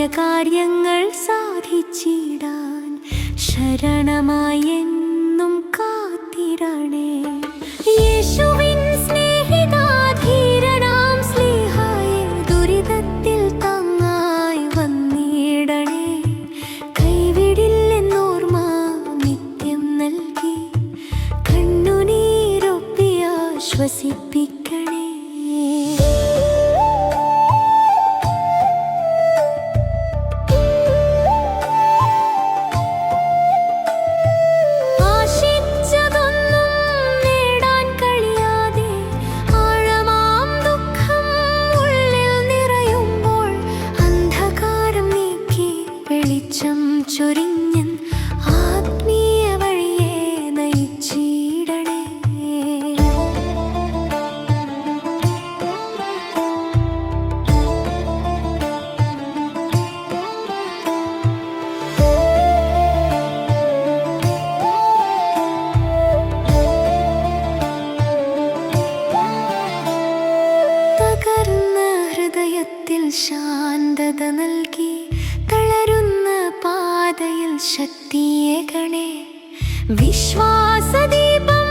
കാര്യങ്ങൾ സാധിച്ചിടാൻ ശരണമായെന്നും കാത്തിരണേ. യേശുവിൻ സ്നേഹിതാധീരനാം സ്ലീഹായെ ദുരിതത്തിൽ താങ്ങായി വന്നിടണേ. കൈവിടില്ലെന്നോർമ്മ നിത്യം നൽകി കണ്ണുനീരൊപ്പി ആശ്വസിപ്പിക്കണേ. ചൊരിഞ്ഞൻ ആത്മീയ വഴിയെ നയിച്ചിടണേ. തകർന്ന ഹൃദയത്തിൽ ശാന്തത നൽകി തളരുന്ന പാതയിൽ ശക്തിയേകണേ. വിശ്വാസദീപം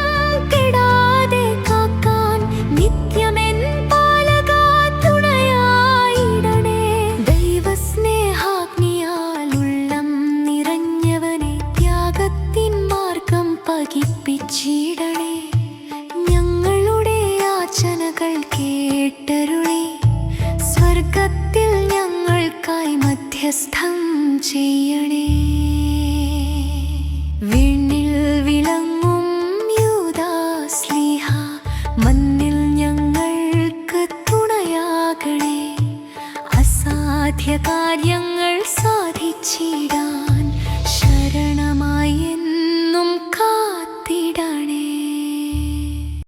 കെടാതെ കാക്കാൻ നിത്യമെൻ പാലകാ തുണയായിടണേ. ദൈവസ്നേഹാഗ്നിയാൽ ഉള്ളം നിറഞ്ഞവനെ ത്യാഗത്തിൻ മാർഗം പകിപ്പിച്ചിടണേ. ഞങ്ങളുടെ യാചനകൾ കേട്ടരുളി സ്വർഗത്തിൽ ഞങ്ങൾക്കായി മധ്യസ്ഥം ചെയ്യണേ. വിണ്ണിൽ വിളങ്ങും യൂദാസ്ലീഹ മണ്ണിൽ ഞങ്ങൾക്ക് തുണയാകണേ. അസാധ്യ കാര്യങ്ങൾ സാധിച്ചിട